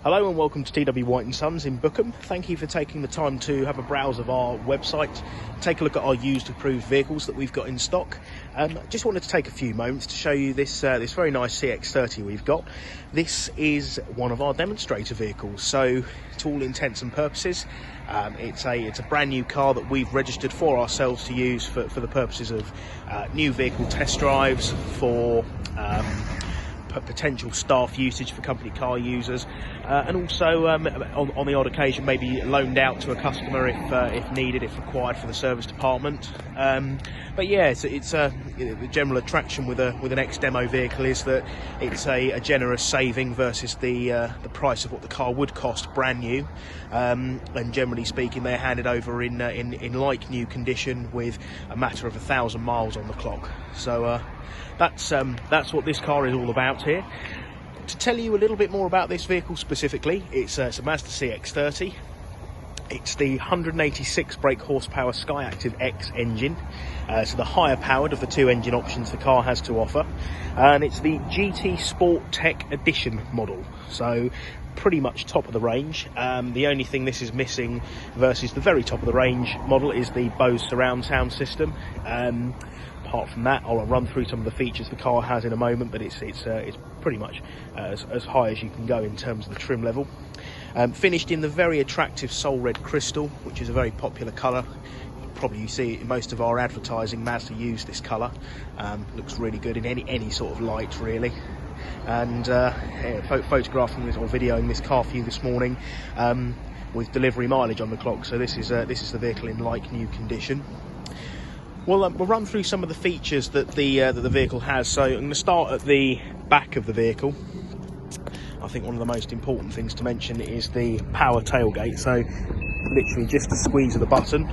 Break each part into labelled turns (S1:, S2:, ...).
S1: Hello and welcome to TW White & Sons in Bookham. Thank you for taking the time to have a browse of our website, take a look at our used approved vehicles that we've got in stock. Just wanted to take a few moments to show you this very nice CX30 we've got. This is one of our demonstrator vehicles, so to all intents and purposes, it's a brand new car that we've registered for ourselves to use for the purposes of new vehicle test drives, for potential staff usage for company car users, and also on the odd occasion maybe loaned out to a customer if needed, if required for the service department. But yeah, the general attraction with an ex-demo vehicle is that it's a generous saving versus the price of what the car would cost brand new, and generally speaking they're handed over in like new condition with a matter of 1,000 miles on the clock. So that's what this car is all about here. To tell you a little bit more about this vehicle specifically, it's a Mazda CX30. It's the 186 brake horsepower SKYACTIV X engine, so the higher powered of the two engine options the car has to offer, and it's the GT Sport Tech Edition model, so pretty much top of the range. The only thing this is missing versus the very top of the range model is the BOSE Surround Sound System. Apart from that, I'll run through some of the features the car has in a moment, but it's pretty much as high as you can go in terms of the trim level. Finished in the very attractive Soul Red Crystal, which is a very popular colour. Probably you see it in most of our advertising. Mazda use this colour. Looks really good in any sort of light, really. And photographing this or videoing this car for you this morning with delivery mileage on the clock. So this is the vehicle in like new condition. Well, we'll run through some of the features that the vehicle has. So I'm going to start at the back of the vehicle. I think one of the most important things to mention is the power tailgate. So literally just a squeeze of the button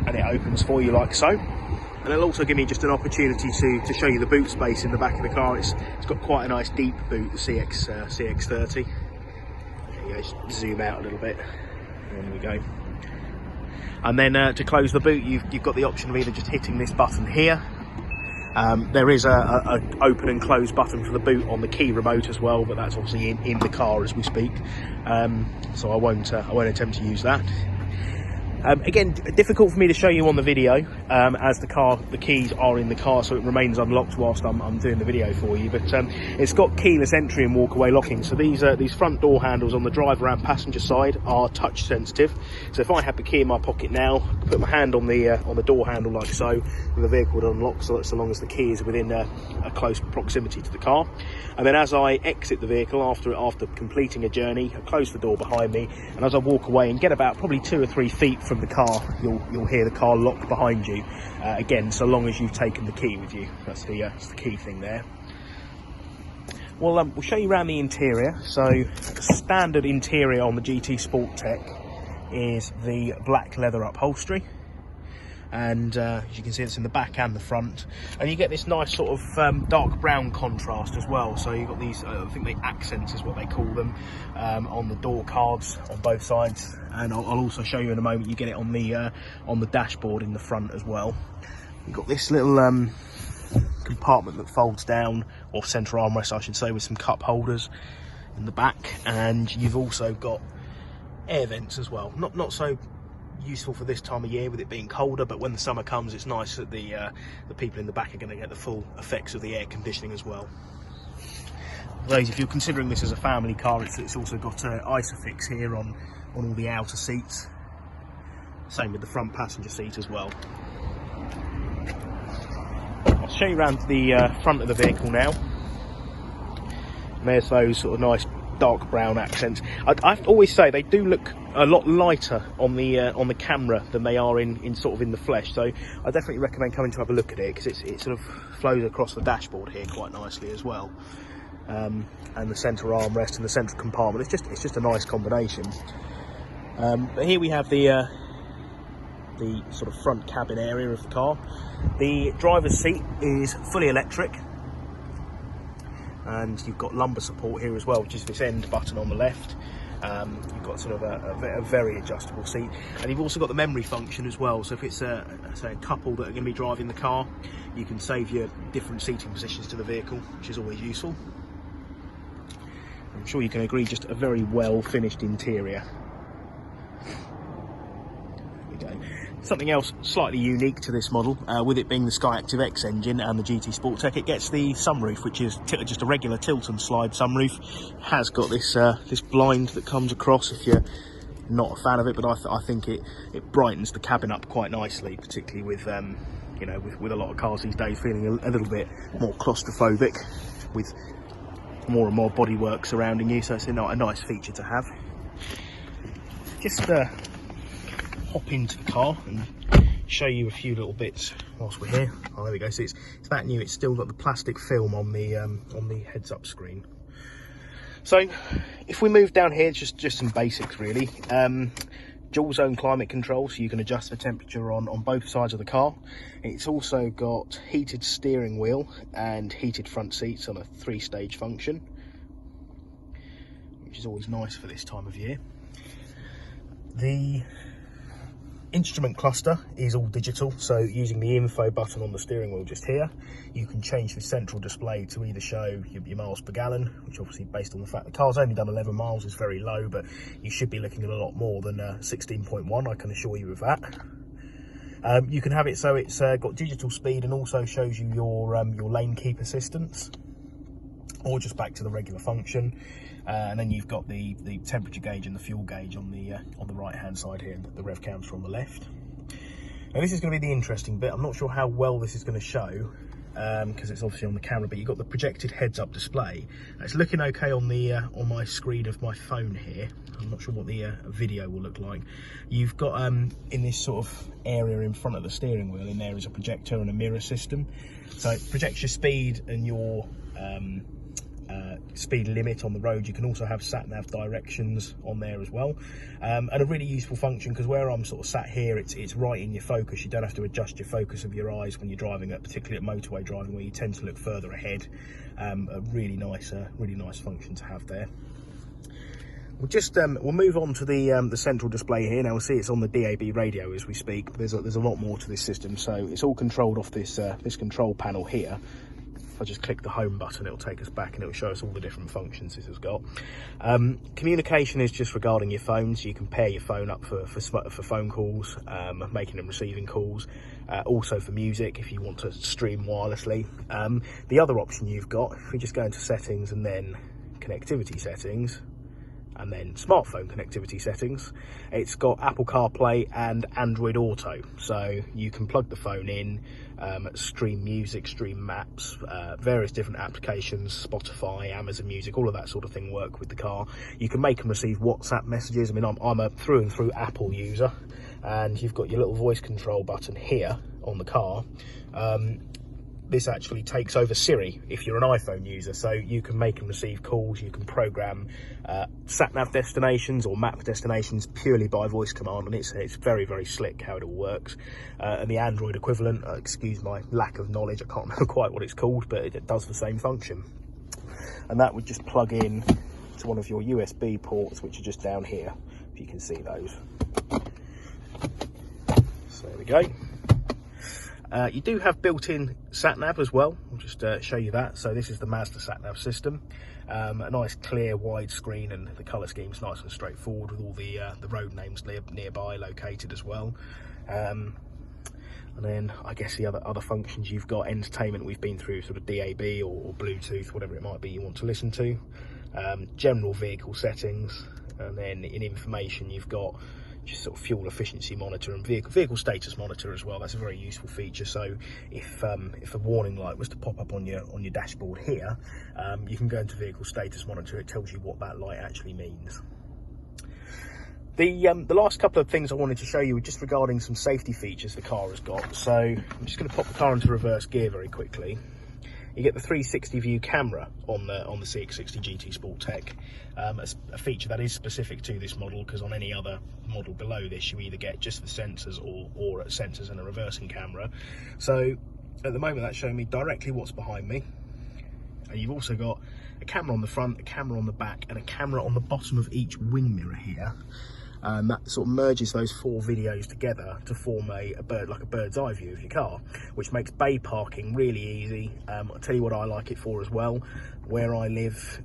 S1: and it opens for you like so. And it'll also give me just an opportunity to show you the boot space in the back of the car. It's got quite a nice deep boot, the CX30. There you go, just zoom out a little bit. There we go. And then to close the boot, you've got the option of either just hitting this button here. There is a open and close button for the boot on the key remote as well, but that's obviously in the car as we speak. So I won't attempt to use that. Again, difficult for me to show you on the video, as the keys are in the car, so it remains unlocked whilst I'm doing the video for you. But it's got keyless entry and walk-away locking. So these front door handles on the driver and passenger side are touch sensitive. So if I had the key in my pocket now, put my hand on the door handle like so, and the vehicle would unlock so long as the key is within a close proximity to the car. And then as I exit the vehicle after completing a journey, I close the door behind me, and as I walk away and get about probably 2 or 3 feet from the car, you'll hear the car lock behind you. Again, so long as you've taken the key with you. That's the key thing there. Well, we'll show you around the interior. So the standard interior on the GT Sport Tech is the black leather upholstery, and as you can see, it's in the back and the front, and you get this nice sort of dark brown contrast as well. So you've got these I think the accents is what they call them, on the door cards on both sides, and I'll also show you in a moment. You get it on the dashboard in the front as well. You've got this little compartment that folds down, or centre armrest I should say, with some cup holders in the back, and you've also got air vents as well. Not so useful for this time of year with it being colder, but when the summer comes, it's nice that the people in the back are going to get the full effects of the air conditioning as well. Those, if you're considering this as a family car, it's also got Isofix here on all the outer seats. Same with the front passenger seat as well. I'll show you around the front of the vehicle now. And there's those sort of nice dark brown accents. I always say they do look a lot lighter on the camera than they are in the flesh. So I definitely recommend coming to have a look at it, because it sort of flows across the dashboard here quite nicely as well. And the centre armrest and the central compartment, it's just a nice combination. But here we have the sort of front cabin area of the car. The driver's seat is fully electric, and you've got lumbar support here as well, which is this end button on the left. You've got sort of a very adjustable seat, and you've also got the memory function as well. So if it's say a couple that are going to be driving the car, you can save your different seating positions to the vehicle, which is always useful. I'm sure you can agree, just a very well finished interior. Something else slightly unique to this model, with it being the SKYACTIV X engine and the GT Sportec, it gets the sunroof, which is just a regular tilt and slide sunroof. Has got this this blind that comes across if you're not a fan of it, but I think it brightens the cabin up quite nicely, particularly with you know, with a lot of cars these days feeling a little bit more claustrophobic with more and more bodywork surrounding you. So it's a nice feature to have. Just hop into the car and show you a few little bits whilst we're here. Oh, there we go. So it's that new. It's still got the plastic film on the heads-up screen. So if we move down here, it's just some basics really. Dual zone climate control, so you can adjust the temperature on both sides of the car. It's also got heated steering wheel and heated front seats on a 3-stage function, which is always nice for this time of year. The instrument cluster is all digital, so using the info button on the steering wheel just here, you can change the central display to either show your miles per gallon, which obviously based on the fact the car's only done 11 miles is very low, but you should be looking at a lot more than 16.1, I can assure you of that. You can have it so it's got digital speed and also shows you your lane keep assistance, or just back to the regular function. And then you've got the temperature gauge and the fuel gauge on the right hand side here, and the rev counter on the left. Now this is going to be the interesting bit. I'm not sure how well this is going to show because it's obviously on the camera, but you've got the projected heads-up display. It's looking okay on the on my screen of my phone here. I'm not sure what the video will look like. You've got in this sort of area in front of the steering wheel, in there is a projector and a mirror system. So it projects your speed and your speed limit on the road. You can also have sat nav directions on there as well, and a really useful function, because where I'm sort of sat here, it's right in your focus. You don't have to adjust your focus of your eyes when you're driving, particularly at motorway driving where you tend to look further ahead. A really nice function to have there. We'll move on to the central display here. Now we'll see it's on the DAB radio as we speak. There's a lot more to this system, so it's all controlled off this control panel here. If I just click the home button, it'll take us back and it'll show us all the different functions this has got. Communication is just regarding your phone, so you can pair your phone up for phone calls, making and receiving calls. Also for music, if you want to stream wirelessly. The other option you've got, if we just go into settings and then connectivity settings, and then smartphone connectivity settings, it's got Apple CarPlay and Android Auto, so you can plug the phone in, stream music, stream maps, various different applications, Spotify, Amazon Music, all of that sort of thing work with the car. You can make and receive WhatsApp messages. I mean, I'm a through and through Apple user, and you've got your little voice control button here on the car. This actually takes over Siri if you're an iPhone user, so you can make and receive calls. You can program sat-nav destinations or map destinations purely by voice command, and it's very, very slick how it all works. And the Android equivalent, excuse my lack of knowledge, I can't remember quite what it's called, but it does the same function. And that would just plug in to one of your USB ports, which are just down here, if you can see those. So there we go. You do have built-in sat-nav as well. I'll just show you that. So this is the Mazda sat-nav system. A nice clear wide screen, and the colour scheme's nice and straightforward with all the road names nearby located as well. And then I guess the other functions you've got, entertainment we've been through, sort of DAB or Bluetooth, whatever it might be you want to listen to. General vehicle settings, and then in information you've got just sort of fuel efficiency monitor and vehicle status monitor as well. That's a very useful feature. So if a warning light was to pop up on your dashboard here, you can go into vehicle status monitor. It tells you what that light actually means. The last couple of things I wanted to show you were just regarding some safety features the car has got. So I'm just going to pop the car into reverse gear very quickly. You get the 360 view camera on the CX30 GT Sportec, a feature that is specific to this model, because on any other model below this you either get just the sensors or sensors and a reversing camera. So at the moment that's showing me directly what's behind me, and you've also got a camera on the front, a camera on the back, and a camera on the bottom of each wing mirror here. That sort of merges those 4 videos together to form a bird's eye view of your car, which makes bay parking really easy. I'll tell you what I like it for as well. Where I live,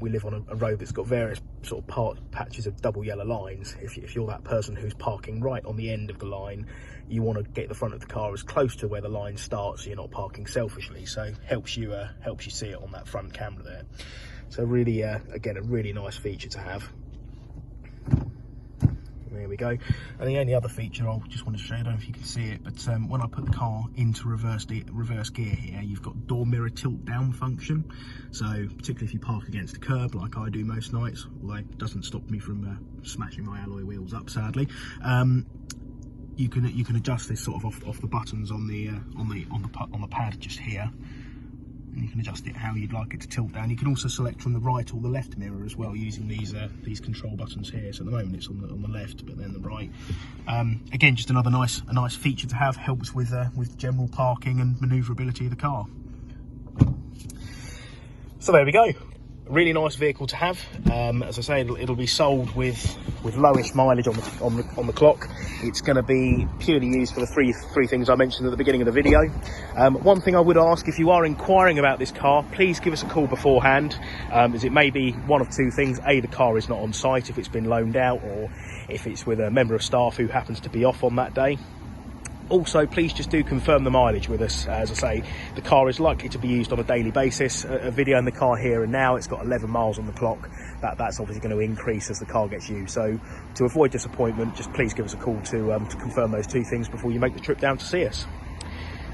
S1: we live on a road that's got various sort of patches of double yellow lines. If you're that person who's parking right on the end of the line, you want to get the front of the car as close to where the line starts so you're not parking selfishly. So helps you see it on that front camera there. So really, again, a really nice feature to have. There we go. And the only other feature I just want to show you, I don't know if you can see it, but when I put the car into reverse gear here, you've got door mirror tilt down function. So particularly if you park against a curb like I do most nights, although it doesn't stop me from smashing my alloy wheels up, sadly. You can adjust this sort of off the buttons on the pad just here. And you can adjust it how you'd like it to tilt down. You can also select from the right or the left mirror as well using these control buttons here. So at the moment it's on the left, but then the right. Again, just another nice feature to have. Helps with general parking and manoeuvrability of the car. So there we go. Really nice vehicle to have. As I say, it'll be sold with lowish mileage on the clock. It's going to be purely used for the three things I mentioned at the beginning of the video. One thing I would ask, if you are inquiring about this car, please give us a call beforehand, as it may be one of 2 things. A, the car is not on site if it's been loaned out, or if it's with a member of staff who happens to be off on that day. Also, please just do confirm the mileage with us. As I say, the car is likely to be used on a daily basis. A video in the car here and now, it's got 11 miles on the clock. That's obviously going to increase as the car gets used. So to avoid disappointment, just please give us a call to confirm those 2 things before you make the trip down to see us.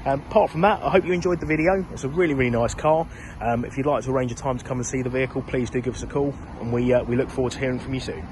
S1: Apart from that, I hope you enjoyed the video. It's a really nice car. If you'd like to arrange a time to come and see the vehicle, please do give us a call, and we look forward to hearing from you soon.